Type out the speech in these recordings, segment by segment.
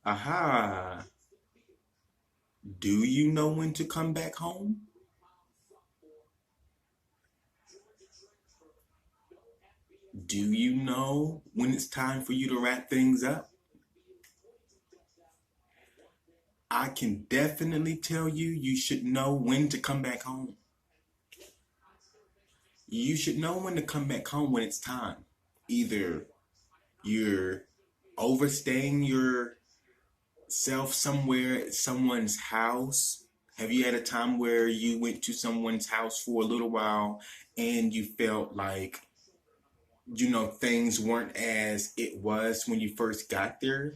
Aha. Do you know when to come back home? Do you know when it's time for you to wrap things up? I can definitely tell you, you should know when to come back home. You should know when to come back home when it's time. Either you're overstaying yourself somewhere at someone's house. Have you had a time where you went to someone's house for a little while and you felt like, things weren't as it was when you first got there?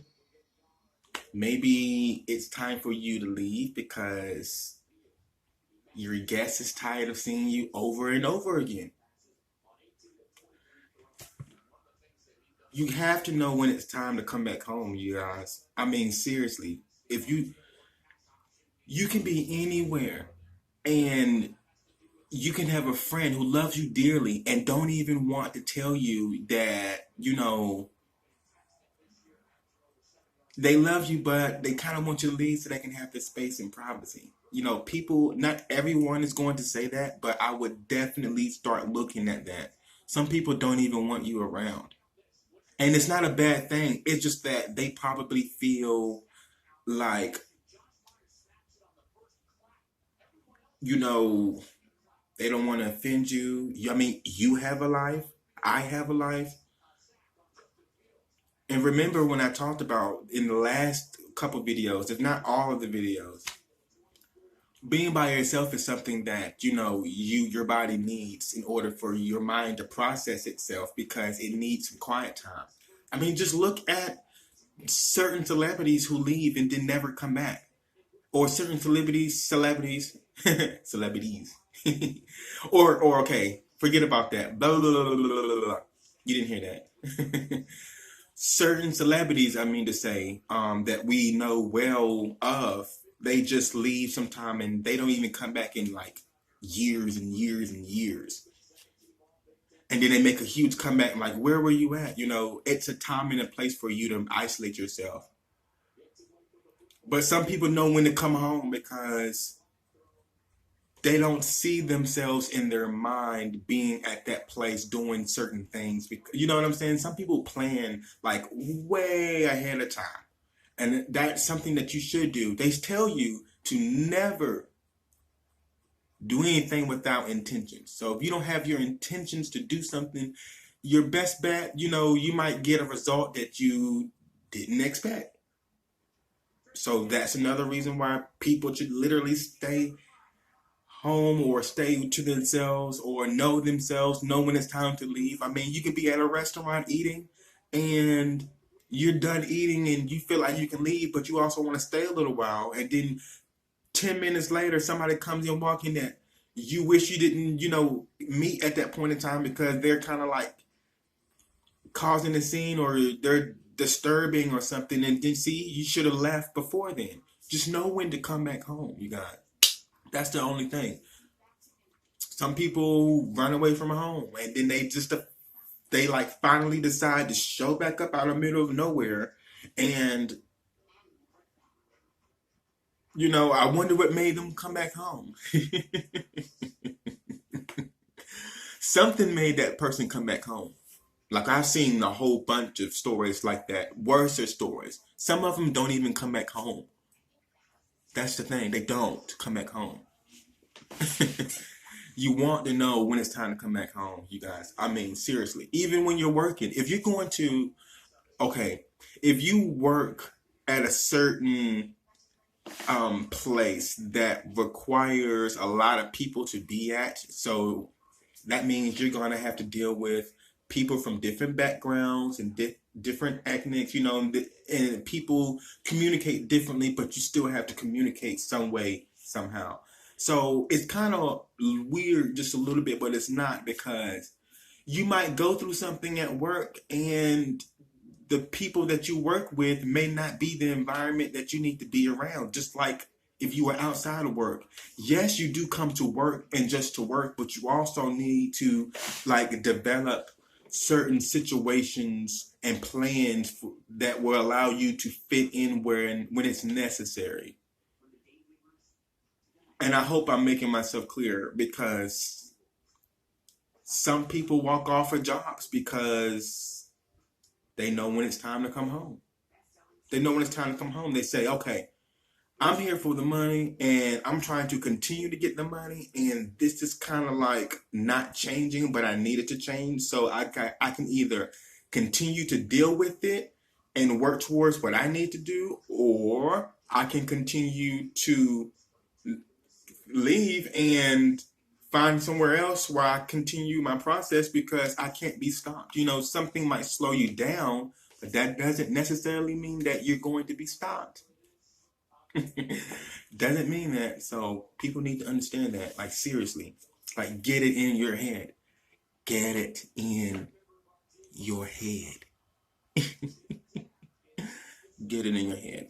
Maybe it's time for you to leave because your guest is tired of seeing you over and over again. You have to know when it's time to come back home, you guys. I mean, seriously, if you can be anywhere and you can have a friend who loves you dearly and don't even want to tell you that, they love you, but they kind of want you to leave so they can have their space and privacy. People, not everyone is going to say that, but I would definitely start looking at that. Some people don't even want you around. And it's not a bad thing. It's just that they probably feel like, you know, they don't want to offend you. I mean, you have a life. I have a life. And remember when I talked about in the last couple videos, if not all of the videos, being by yourself is something that your body needs in order for your mind to process itself because it needs some quiet time. I mean, just look at certain celebrities who leave and then never come back, or certain celebrities, celebrities, or okay, forget about that. Blah, blah, blah, blah, blah, blah, blah. You didn't hear that. Certain celebrities, I mean to say, that we know well of, they just leave sometime and they don't even come back in like years and years and years. And then they make a huge comeback like, where were you at? It's a time and a place for you to isolate yourself. But some people know when to come home because they don't see themselves in their mind being at that place doing certain things. You know what I'm saying? Some people plan like way ahead of time. And that's something that you should do. They tell you to never do anything without intentions. So if you don't have your intentions to do something, your best bet, you might get a result that you didn't expect. So that's another reason why people should literally stay home or stay to themselves or know themselves, know when it's time to leave. I mean, you could be at a restaurant eating and you're done eating and you feel like you can leave, but you also want to stay a little while. And then 10 minutes later, somebody comes in walking that you wish you didn't, meet at that point in time because they're kind of like causing a scene or they're disturbing or something. And then see, you should have left before then. Just know when to come back home, you guys. That's the only thing. Some people run away from home and then they like finally decide to show back up out of the middle of nowhere. And I wonder what made them come back home. Something made that person come back home. Like I've seen a whole bunch of stories like that, worse stories. Some of them don't even come back home. That's the thing, they don't come back home. You want to know when it's time to come back home, you guys. I mean, seriously, even when you're working, if you're going to, okay, if you work at a certain place that requires a lot of people to be at, so that means you're going to have to deal with people from different backgrounds and different ethnics, and people communicate differently, but you still have to communicate some way, somehow. So it's kind of weird just a little bit, but it's not because you might go through something at work and the people that you work with may not be the environment that you need to be around. Just like if you are outside of work, yes, you do come to work and just to work, but you also need to like develop certain situations and plans that will allow you to fit in when it's necessary. And I hope I'm making myself clear, because some people walk off of jobs because they know when it's time to come home. They know when it's time to come home. They say, okay, I'm here for the money and I'm trying to continue to get the money, and this is kind of like not changing, but I need it to change. So I can either continue to deal with it and work towards what I need to do, or I can continue to leave and find somewhere else where I continue my process, because I can't be stopped. You know, something might slow you down, but that doesn't necessarily mean that you're going to be stopped. Doesn't mean that. So people need to understand that. Like, seriously, like, get it in your head. Get it in your head. Get it in your head.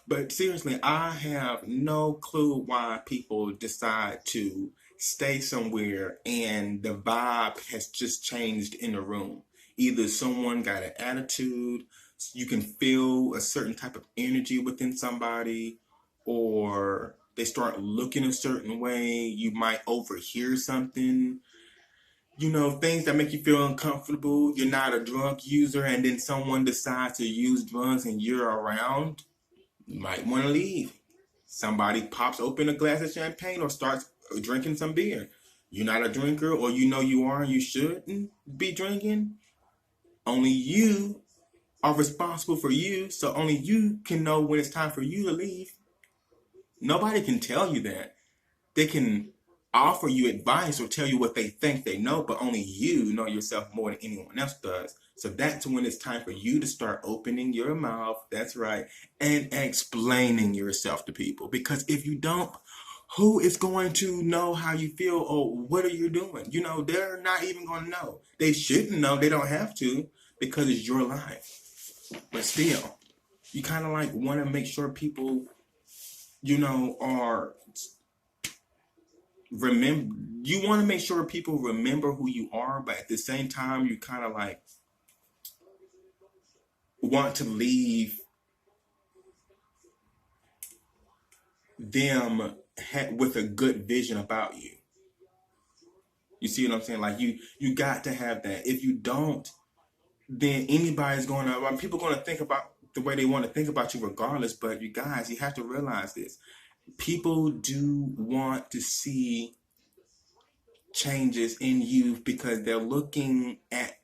But seriously, I have no clue why people decide to stay somewhere and the vibe has just changed in the room. Either someone got an attitude, you can feel a certain type of energy within somebody, or they start looking a certain way. You might overhear something, you know, things that make you feel uncomfortable. You're not a drug user, and then someone decides to use drugs and you're around. You might want to leave. Somebody pops open a glass of champagne or starts drinking some beer. You're not a drinker, or you know you are and you shouldn't be drinking. Only you are responsible for you, so only you can know when it's time for you to leave. Nobody can tell you that. They can offer you advice or tell you what they think they know, but only you know yourself more than anyone else does. So that's when it's time for you to start opening your mouth, that's right, and explaining yourself to people. Because if you don't, who is going to know how you feel, or what are you doing? You know, they're not even going to know. They shouldn't know. They don't have to, because it's your life. But still, you kind of like want to make sure people, you know, are remember. You want to make sure people remember who you are, but at the same time, you kind of like want to leave them with a good vision about you. You see what I'm saying? Like, you got to have that. If you don't, then anybody's going to, people going to think about the way they want to think about you regardless. But you guys, you have to realize this. People do want to see changes in you because they're looking at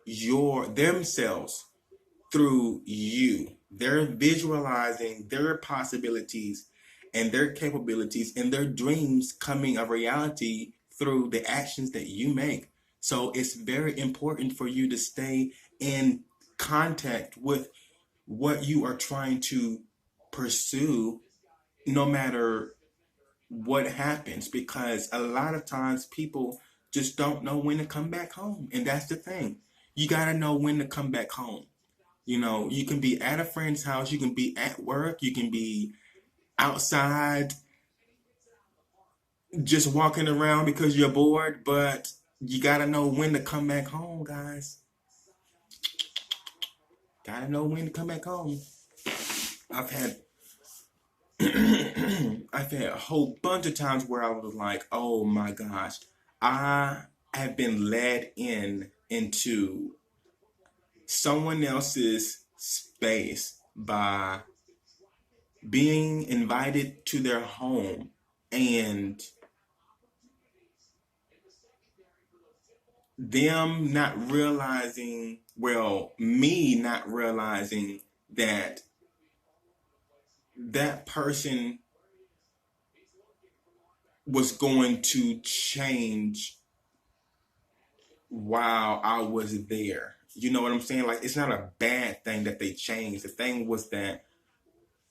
themselves through you. They're visualizing their possibilities and their capabilities and their dreams coming a reality through the actions that you make. So it's very important for you to stay in contact with what you are trying to pursue, no matter what happens, because a lot of times people just don't know when to come back home. And that's the thing. You got to know when to come back home. You know, you can be at a friend's house, you can be at work, you can be outside just walking around because you're bored, but you got to know when to come back home, guys. Got to know when to come back home. I've had I've had a whole bunch of times where I was like, oh my gosh, I have been led into someone else's space by being invited to their home, and them not realizing, well, me not realizing that that person was going to change while I was there. You know what I'm saying? Like, it's not a bad thing that they changed. The thing was that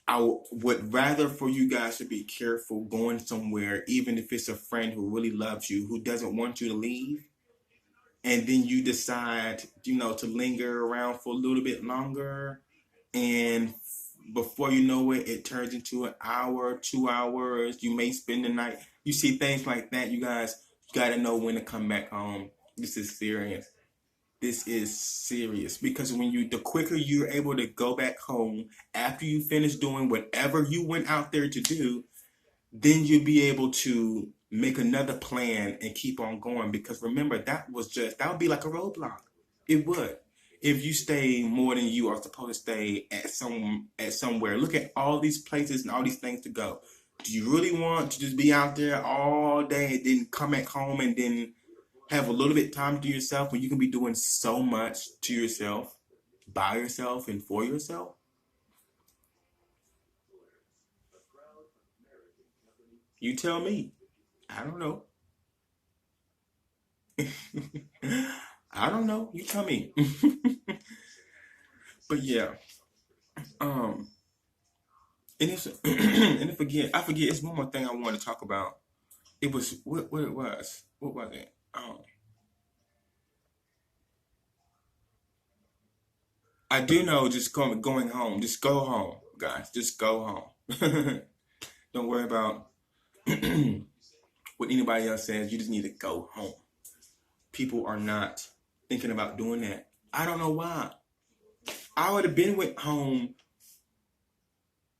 I would rather for you guys to be careful going somewhere, even if it's a friend who really loves you, who doesn't want you to leave, and then you decide, you know, to linger around for a little bit longer, and before you know it, it turns into an hour, 2 hours. You may spend the night. You see things like that, you guys. You got to know when to come back home. This is serious. This is serious because the quicker you're able to go back home after you finish doing whatever you went out there to do, then you'll be able to make another plan and keep on going. Because remember, that would be like a roadblock. It would. If you stay more than you are supposed to stay at somewhere. Look at all these places and all these things to go. Do you really want to just be out there all day and then come back home and then have a little bit of time to yourself when you can be doing so much to yourself, by yourself, and for yourself? You tell me. I don't know. I don't know. You tell me. But yeah. Um. And it's and if again, I forget. It's one more thing I want to talk about. It was what it was. What was it? I do know. Just going home. Just go home, guys. Just go home. Don't worry about what anybody else says. You just need to go home. People are not thinking about doing that. I don't know why. I would have been went home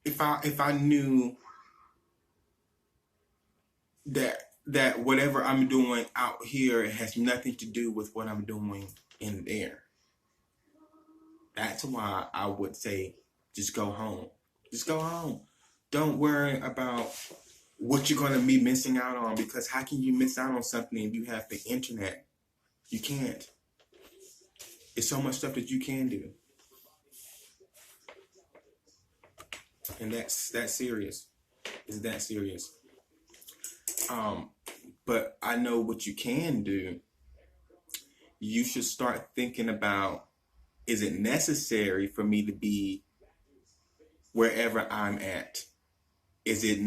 if I knew that whatever I'm doing out here has nothing to do with what I'm doing in there. That's why I would say just go home. Just go home. Don't worry about what you're gonna be missing out on, because how can you miss out on something if you have the internet? You can't. It's so much stuff that you can do. And that's serious. It's that serious. But I know what you can do. You should start thinking about, is it necessary for me to be wherever I'm at? Is it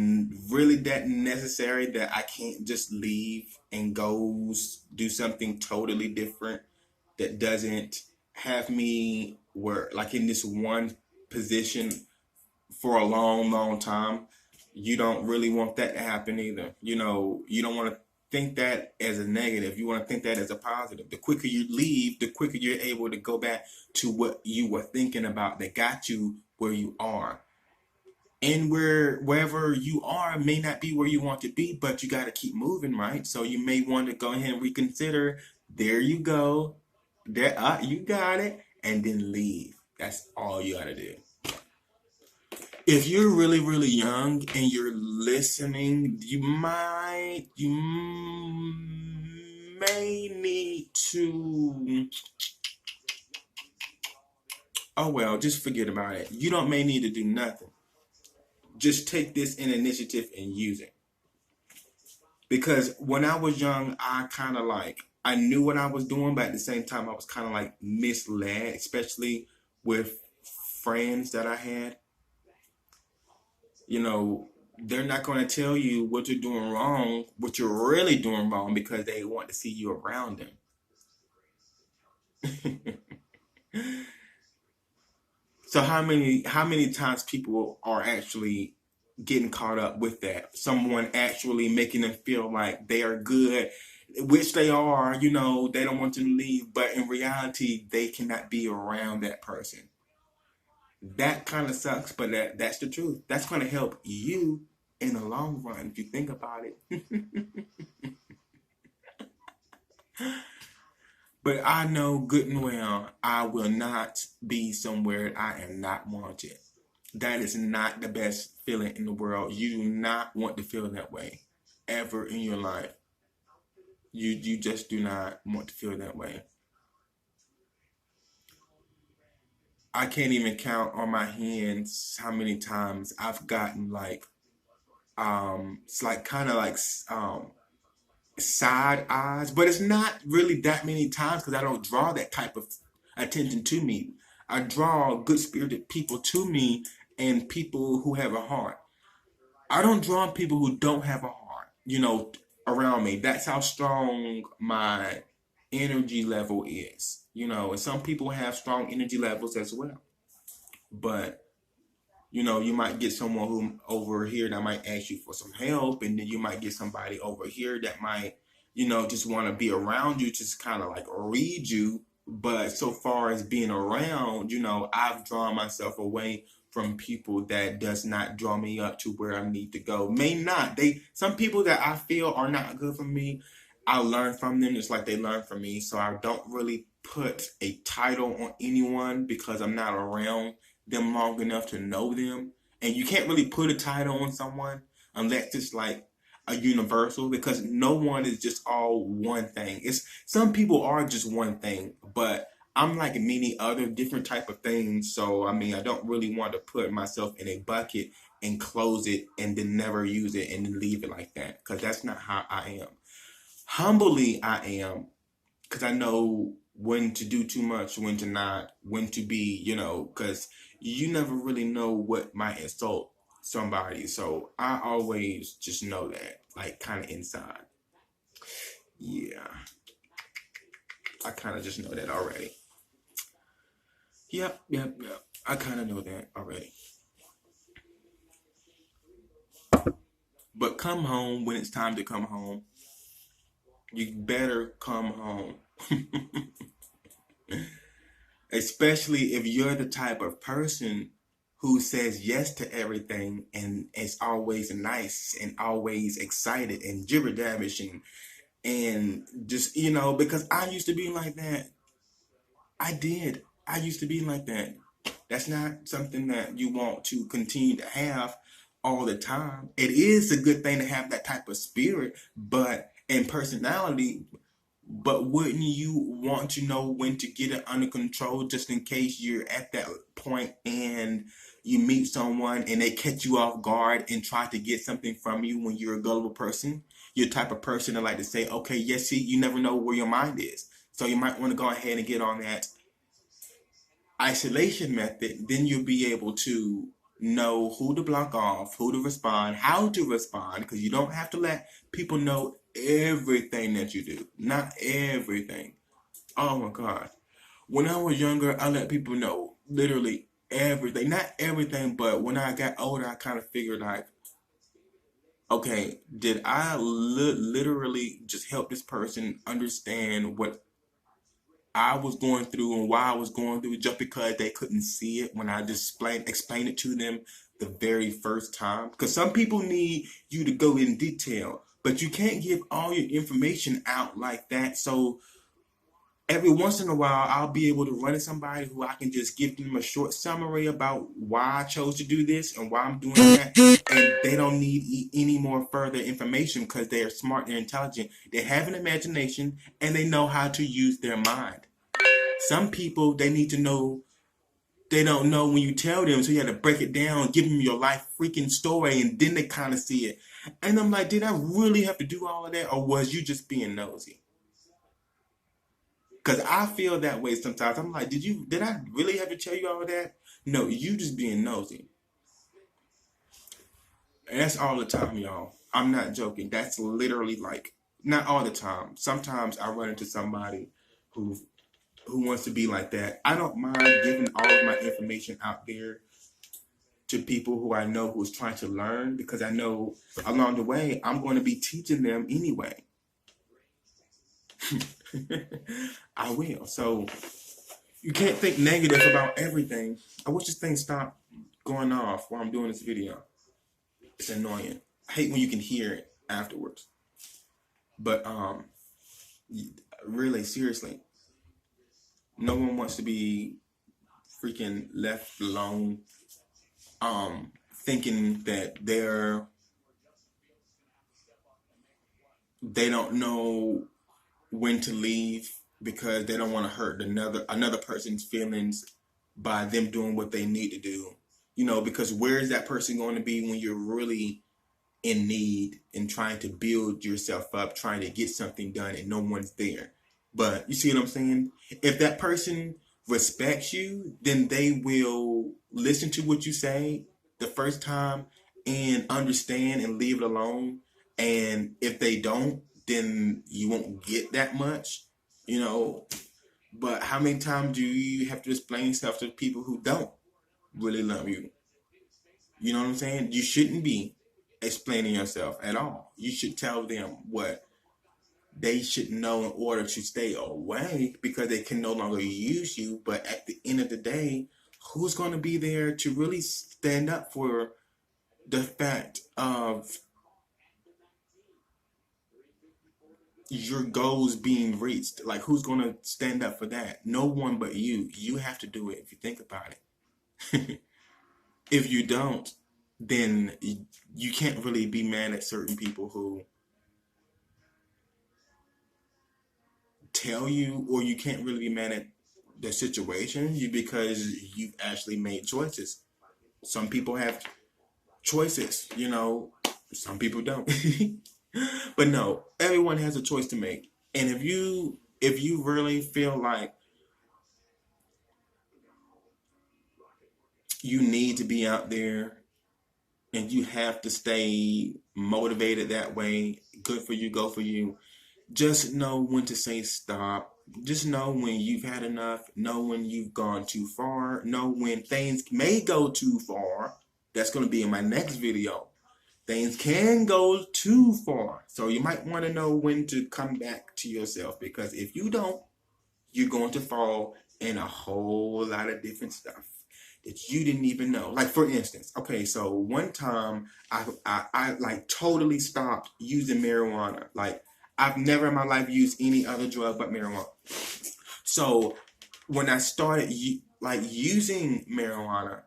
really that necessary that I can't just leave and go do something totally different that doesn't have me like in this one position for a long, long time? You don't really want that to happen either. You don't want to think that as a negative. You want to think that as a positive. The quicker you leave, the quicker you're able to go back to what you were thinking about that got you where you are. And wherever you are may not be where you want to be, but you got to keep moving, right? So you may want to go ahead and reconsider. There you go. There, you got it. And then leave. That's all you got to do. If you're really, really young and you're listening, you may need to, oh well, just forget about it. You don't may need to do nothing. Just take this in initiative and use it. Because when I was young, I knew what I was doing, but at the same time, I was kind of like misled, especially with friends that I had. They're not going to tell you what you're doing wrong, what you're really doing wrong, because they want to see you around them. So how many times people are actually getting caught up with that? Someone actually making them feel like they are good, which they are, they don't want to leave, but in reality, they cannot be around that person. That kind of sucks, but that's the truth. That's going to help you in the long run if you think about it. But I know good and well I will not be somewhere I am not wanted. That is not the best feeling in the world. You do not want to feel that way ever in your life. You just do not want to feel that way. I can't even count on my hands how many times I've gotten it's like kind of like side eyes, but it's not really that many times because I don't draw that type of attention to me. I draw good spirited people to me and people who have a heart. I don't draw people who don't have a heart, around me. That's how strong my energy level is, and some people have strong energy levels as well. But you might get someone who over here that might ask you for some help, and then you might get somebody over here that might just want to be around you, just kind of like read you. But so far as being around, I've drawn myself away from people that does not draw me up to where I need to go. May not. Some people that I feel are not good for me, I learn from them just like they learn from me. So I don't really put a title on anyone because I'm not around them long enough to know them. And you can't really put a title on someone unless it's like a universal, because no one is just all one thing. It's some people are just one thing, but I'm like many other different type of things. So I mean, I don't really want to put myself in a bucket and close it and then never use it and then leave it like that, because that's not how I am. Humbly I am, because I know when to do too much, when to not, when to be, because you never really know what might insult somebody. So I always just know that, like, kind of inside. Yeah, I kind of just know that already. Yep. I kind of know that already. But come home when it's time to come home. You better come home. Especially if you're the type of person who says yes to everything and is always nice and always excited and jibber jabbish and just, because I used to be like that. I did. I used to be like that. That's not something that you want to continue to have all the time. It is a good thing to have that type of spirit, but in personality. But wouldn't you want to know when to get it under control, just in case you're at that point and you meet someone and they catch you off guard and try to get something from you when you're a gullible person? You're the type of person that like to say, okay, yes, see, you never know where your mind is. So you might want to go ahead and get on that isolation method. Then you'll be able to know who to block off, who to respond, how to respond, because you don't have to let people know everything that you do. Not everything. Oh my God. When I was younger, I let people know literally everything. Not everything, but when I got older, I kind of figured like, okay, did I literally just help this person understand what I was going through and why I was going through, just because they couldn't see it when I just explain it to them the very first time? Because some people need you to go in detail, but you can't give all your information out like that. So every once in a while, I'll be able to run to somebody who I can just give them a short summary about why I chose to do this and why I'm doing that. And they don't need any more further information because they're smart, they're intelligent, they have an imagination, and they know how to use their mind. Some people, they need to know, they don't know when you tell them, so you have to break it down, give them your life freaking story, and then they kind of see it. And I'm like, did I really have to do all of that, or was you just being nosy? Because I feel that way sometimes. I'm like, did I really have to tell you all of that? No, you just being nosy. And that's all the time, y'all. I'm not joking. That's literally like, not all the time. Sometimes I run into somebody who wants to be like that. I don't mind giving all of my information out there to people who I know who's trying to learn, because I know along the way I'm going to be teaching them anyway. I will. So you can't think negative about everything. I wish this thing stopped going off while I'm doing this video. It's annoying. I hate when you can hear it afterwards. But really, seriously, no one wants to be freaking left alone, thinking that they don't know when to leave because they don't want to hurt another person's feelings by them doing what they need to do. Because where is that person going to be when you're really in need and trying to build yourself up, trying to get something done, and no one's there? But you see what I'm saying? If that person respects you, then they will listen to what you say the first time and understand and leave it alone. And if they don't, then you won't get that much, you know. But how many times do you have to explain yourself to people who don't really love you? You know what I'm saying? You shouldn't be explaining yourself at all. You should tell them what they should know in order to stay away because they can no longer use you. But at the end of the day, who's going to be there to really stand up for the fact of your goals being reached? Like, who's going to stand up for that? No one but you. You have to do it if you think about it. If you don't, then you can't really be mad at certain people who tell you, or you can't really be mad at the situation because you actually made choices. Some people have choices, some people don't. But no, everyone has a choice to make. And if you really feel like you need to be out there and you have to stay motivated that way, good for you, go for you. Just know when to say stop. Just know when you've had enough. Know when you've gone too far. Know when things may go too far. That's going to be in my next video. Things can go too far. So you might want to know when to come back to yourself, because if you don't, you're going to fall in a whole lot of different stuff that you didn't even know. Like, for instance, okay, so one time I like totally stopped using marijuana. Like, I've never in my life used any other drug but marijuana. So when I started using marijuana,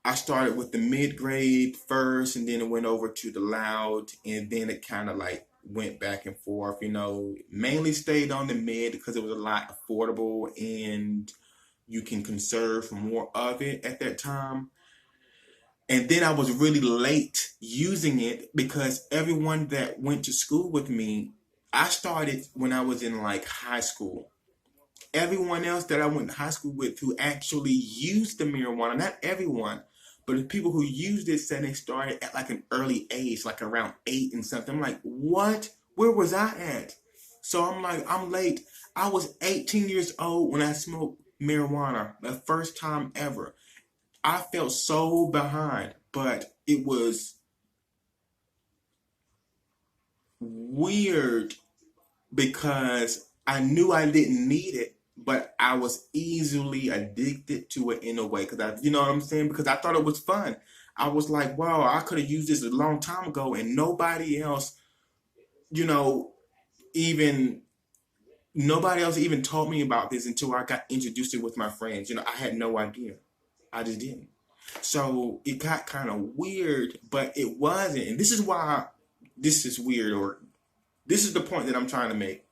I started with the mid-grade first, and then it went over to the loud, and then it kind of like went back and forth, mainly stayed on the mid because it was a lot affordable and you can conserve more of it at that time. And then I was really late using it because everyone that went to school with me, I started when I was in like high school. Everyone else that I went to high school with who actually used the marijuana, not everyone, but the people who used it said they started at like an early age, like around 8 and something. I'm like, what? Where was I at? So I'm like, I'm late. I was 18 years old when I smoked marijuana, the first time ever. I felt so behind, but it was weird because I knew I didn't need it, but I was easily addicted to it in a way. Because you know what I'm saying? Because I thought it was fun. I was like, wow, I could have used this a long time ago, and nobody else, you know, even nobody else even told me about this until I got introduced to it with my friends. I had no idea. I just didn't. So it got kind of weird, but it wasn't. And this is why this is weird, or this is the point that I'm trying to make.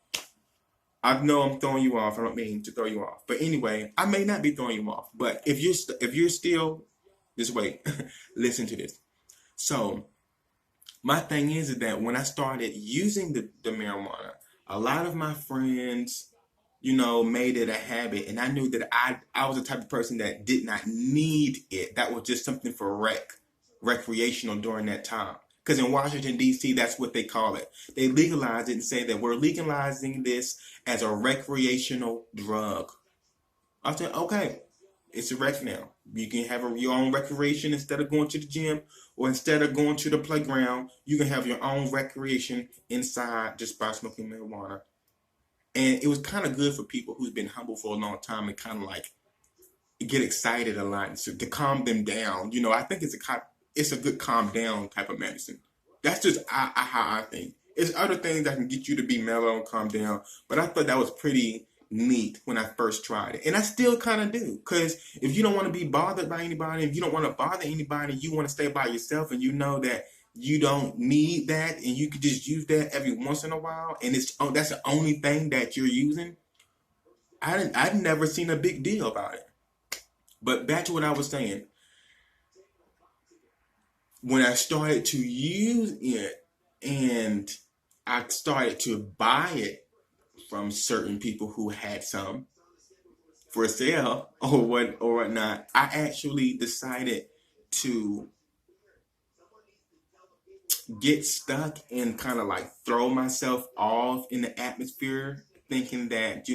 I know I'm throwing you off. I don't mean to throw you off. But anyway, I may not be throwing you off. But if you're still this way, listen to this. So my thing is that when I started using the marijuana, a lot of my friends, made it a habit. And I knew that I was the type of person that did not need it. That was just something for recreational during that time. Because in Washington, D.C., that's what they call it. They legalized it and say that we're legalizing this as a recreational drug. I said, okay, it's a rec now. You can have your own recreation instead of going to the gym, or instead of going to the playground. You can have your own recreation inside just by smoking marijuana. And it was kind of good for people who's been humble for a long time and kind of like get excited a lot to calm them down. I think it's a good calm down type of medicine. That's just how I think. It's other things that can get you to be mellow and calm down, but I thought that was pretty neat when I first tried it. And I still kind of do, because if you don't want to be bothered by anybody, if you don't want to bother anybody, you want to stay by yourself, and you know that you don't need that, and you could just use that every once in a while, and that's the only thing that you're using. I've never seen a big deal about it. But back to what I was saying. When I started to use it and I started to buy it from certain people who had some for sale or whatnot, I actually decided to get stuck and kind of like throw myself off in the atmosphere, thinking that,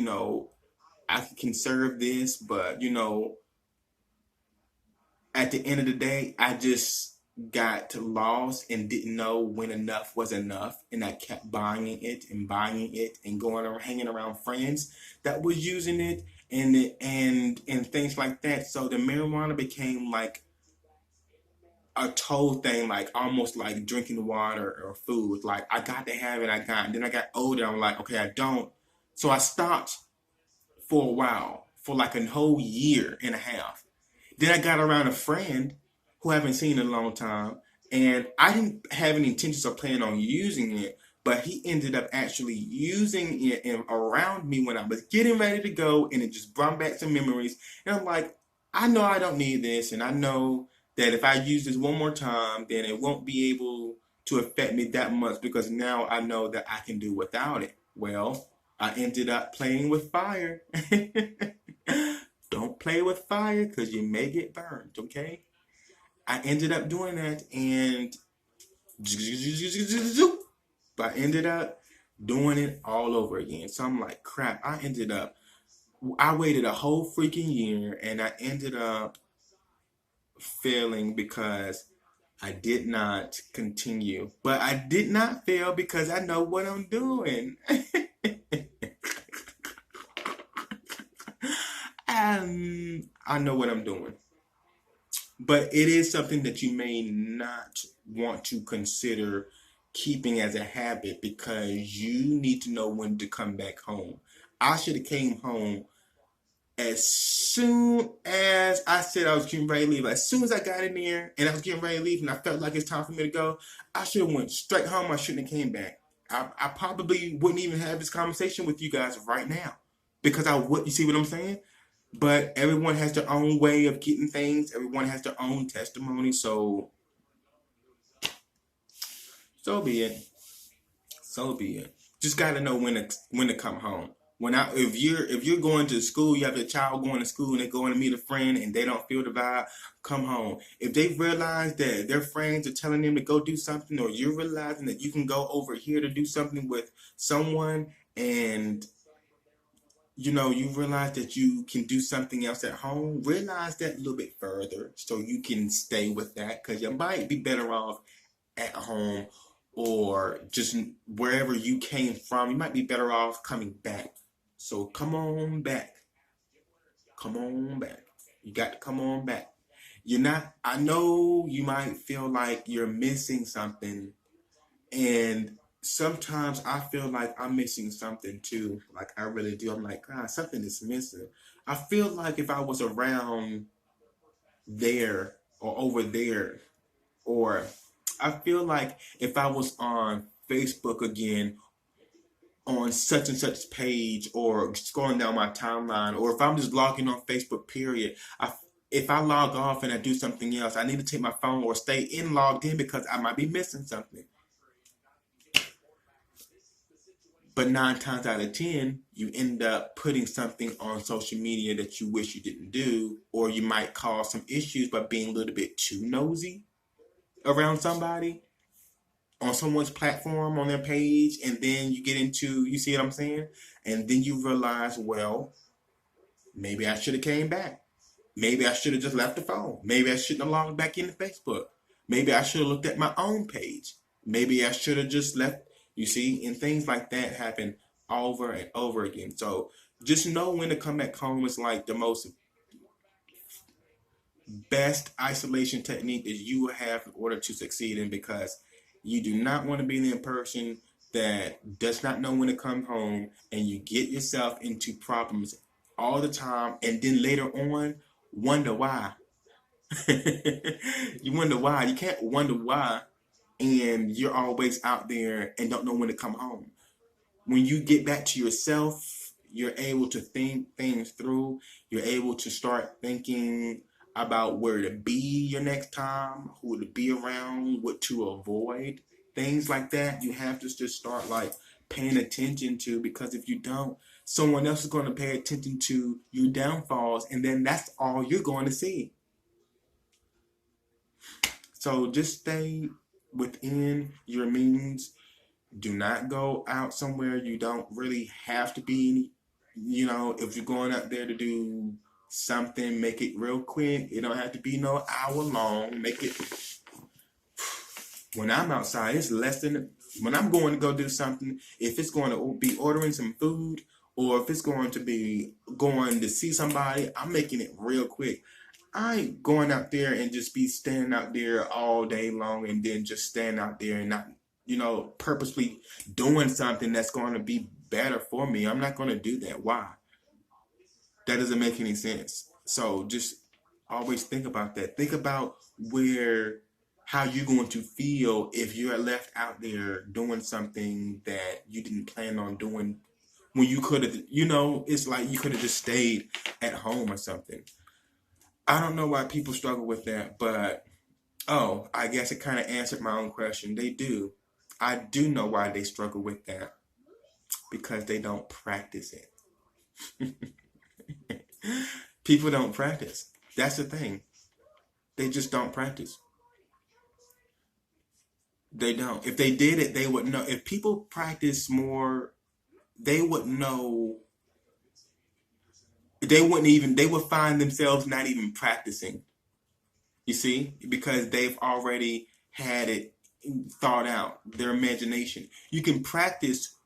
I can conserve this, but, at the end of the day, I just got lost and didn't know when enough was enough, and I kept buying it and buying it and going around hanging around friends that was using it and things like that. So the marijuana became like a total thing, like almost like drinking water or food. Like I got to have it, and then I got older. I'm like, okay, I don't. So I stopped for a while, for like a whole year and a half. Then I got around a friend who I haven't seen in a long time, and I didn't have any intentions of planning on using it, but he ended up actually using it around me when I was getting ready to go, and it just brought back some memories. And I'm like, I know I don't need this, and I know that if I use this one more time, then it won't be able to affect me that much because now I know that I can do without it. Well, I ended up playing with fire. Don't play with fire because you may get burned, okay? I ended up doing that and I ended up doing it all over again. So I'm like, crap, I waited a whole freaking year and I ended up failing because I did not continue. But I did not fail because I know what I'm doing. I know what I'm doing. But it is something that you may not want to consider keeping as a habit because you need to know when to come back home. I should have came home as soon as I said I was getting ready to leave. As soon as I got in there and I was getting ready to leave and I felt like it's time for me to go, I should have went straight home. I shouldn't have came back. I probably wouldn't even have this conversation with you guys right now because I would. You see what I'm saying? But everyone has their own way of getting things. Everyone has their own testimony. So be it. So be it. Just gotta know when to come home. If you're going to school, you have a child going to school and they're going to meet a friend and they don't feel the vibe, come home. If they realize that their friends are telling them to go do something, or you're realizing that you can go over here to do something with someone, and you realize that you can do something else at home, realize that a little bit further so you can stay with that because you might be better off at home or just wherever you came from. You might be better off coming back. So come on back. Come on back. You got to come on back. I know you might feel like you're missing something, and sometimes I feel like I'm missing something too. Like I really do. I'm like, God, something is missing. I feel like if I was around there or over there, or I feel like if I was on Facebook again on such and such page or scrolling down my timeline, or if I'm just logging on Facebook, period. If I log off and I do something else, I need to take my phone or stay in logged in because I might be missing something. But 9 times out of 10, you end up putting something on social media that you wish you didn't do, or you might cause some issues by being a little bit too nosy around somebody on someone's platform on their page, and then you see what I'm saying? And then you realize, well, maybe I should have came back. Maybe I should have just left the phone. Maybe I shouldn't have logged back into Facebook. Maybe I should have looked at my own page. Maybe I should have just left. You see, and things like that happen over and over again. So just know when to come back home is like the most best isolation technique that you will have in order to succeed in, because you do not want to be the person that does not know when to come home and you get yourself into problems all the time and then later on wonder why. You wonder why. You can't wonder why and you're always out there and don't know when to come home. When you get back to yourself, you're able to think things through. You're able to start thinking about where to be your next time, who to be around, what to avoid, things like that. You have to just start like paying attention to, because if you don't, someone else is going to pay attention to your downfalls, and then that's all you're going to see. So just stay within your means. Do not go out somewhere you don't really have to be. If you're going out there to do something, make it real quick. It don't have to be no hour long. Make it When I'm outside, it's less than, when I'm going to go do something, if it's going to be ordering some food or if it's going to be going to see somebody, I'm making it real quick. I ain't going out there and just be standing out there all day long and then just stand out there and not, purposely doing something that's going to be better for me. I'm not going to do that. Why? That doesn't make any sense. So just always think about that. Think about how you're going to feel if you're left out there doing something that you didn't plan on doing when you could have, it's like you could have just stayed at home or something. I don't know why people struggle with that, but I guess it kind of answered my own question. They do. I do know why they struggle with that, because they don't practice it. People don't practice. That's the thing. They just don't practice. They don't. If they did it, they would know. If people practice more, they would know. They would find themselves not even practicing. You see? Because they've already had it thought out, their imagination. You can practice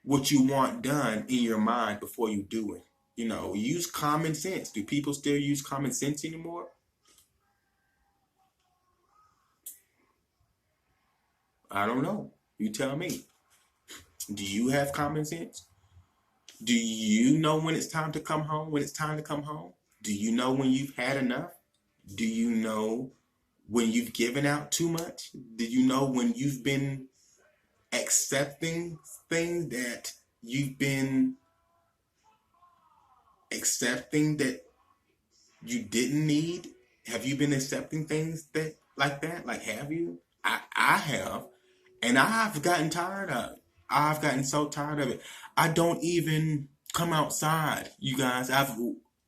what you want done in your mind before you do it. Use common sense. Do people still use common sense anymore? I don't know. You tell me. Do you have common sense? Do you know when it's time to come home? When it's time to come home? Do you know when you've had enough? Do you know when you've given out too much? Do you know when you've been accepting things that you've been accepting that you didn't need? Have you been accepting things like that? Like, have you? I have. And I've gotten tired of it. I've gotten so tired of it. I don't even come outside, you guys. I've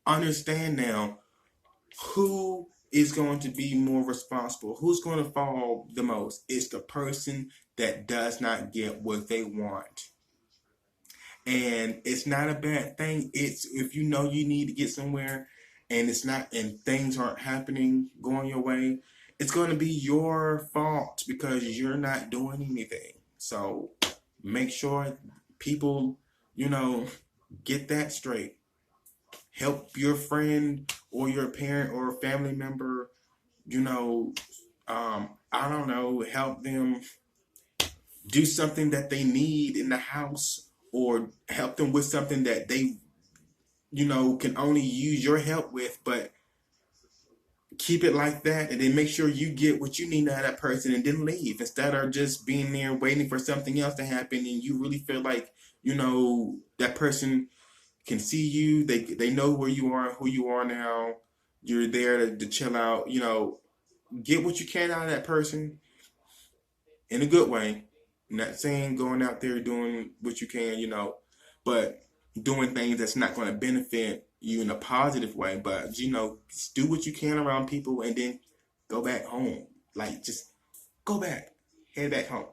understand now who is going to be more responsible. Who's going to fall the most? It's the person that does not get what they want. And it's not a bad thing. It's if you know you need to get somewhere and things aren't happening, going your way, it's going to be your fault because you're not doing anything. So make sure people, get that straight. Help your friend or your parent or a family member, I don't know, help them do something that they need in the house, or help them with something that they, can only use your help with, but keep it like that, and then make sure you get what you need out of that person and then leave, instead of just being there waiting for something else to happen and you really feel like, that person can see you, they know where you are, who you are now, you're there to chill out, get what you can out of that person in a good way. I'm not saying going out there doing what you can, but doing things that's not going to benefit you in a positive way. But, do what you can around people and then go back home. Like, just go back. Head back home.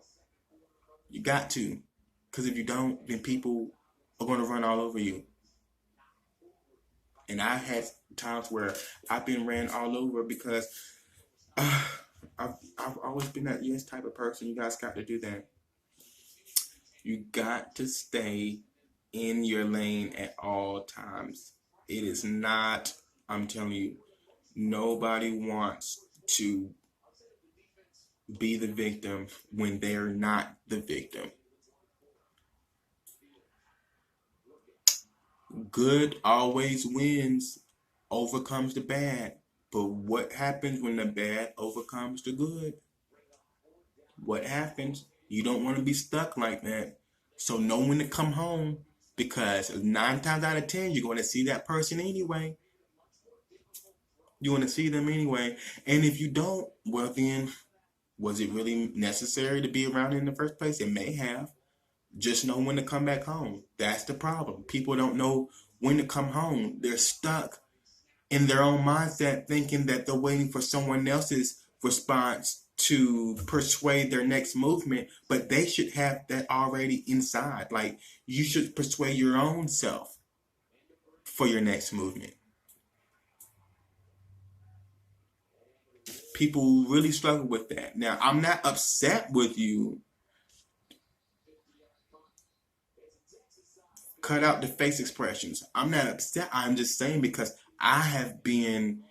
You got to. Because if you don't, then people are going to run all over you. And I've had times where I've been ran all over because I've always been that yes type of person. You guys got to do that. You got to stay in your lane at all times. It is not, I'm telling you, nobody wants to be the victim when they're not the victim. Good always wins, overcomes the bad. But what happens when the bad overcomes the good? What happens? You don't want to be stuck like that. So know when to come home, because 9 times out of 10, you're going to see that person anyway. You want to see them anyway. And if you don't, well then, was it really necessary to be around in the first place? It may have. Just know when to come back home. That's the problem. People don't know when to come home. They're stuck in their own mindset, thinking that they're waiting for someone else's response to persuade their next movement, but they should have that already inside. Like, you should persuade your own self for your next movement. People really struggle with that. Now, I'm not upset with you. Cut out the face expressions. I'm not upset. I'm just saying because I have been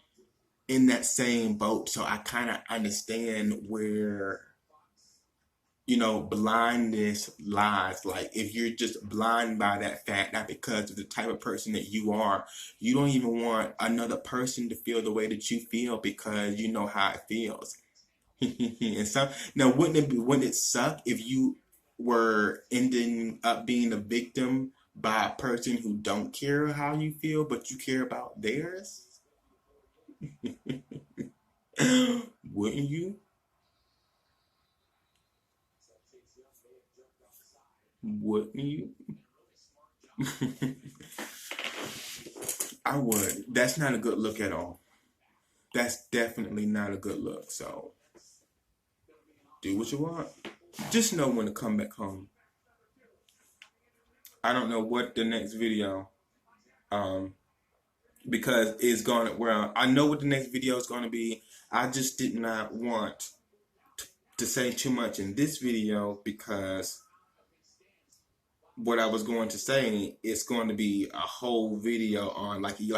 in that same boat, so I kind of understand where blindness lies. Like if you're just blind by that fact, not because of the type of person that you are, you don't even want another person to feel the way that you feel because you know how it feels. And so now, wouldn't it suck if you were ending up being a victim by a person who don't care how you feel, but you care about theirs? Wouldn't you? Wouldn't you? I would. That's not a good look at all. That's definitely not a good look. So do what you want. Just know when to come back home. I don't know what the next video, um, because it's going to, well, I know what the next video is going to be. I just did not want to say too much in this video because what I was going to say is going to be a whole video on like you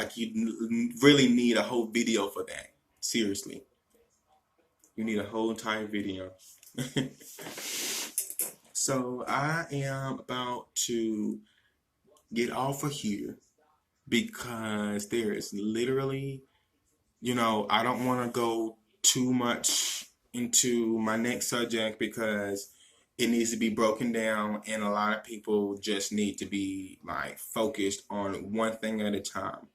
really need a whole video for that. Seriously, you need a whole entire video. So I am about to get off of here because there is literally, I don't want to go too much into my next subject because it needs to be broken down and a lot of people just need to be like focused on one thing at a time.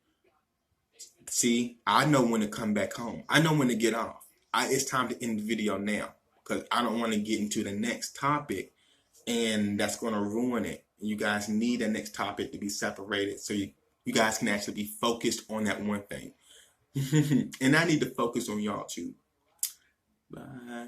See, I know when to come back home. I know when to get off. It's time to end the video now because I don't want to get into the next topic and that's going to ruin it. You guys need the next topic to be separated so you guys can actually be focused on that one thing. And I need to focus on y'all too. Bye.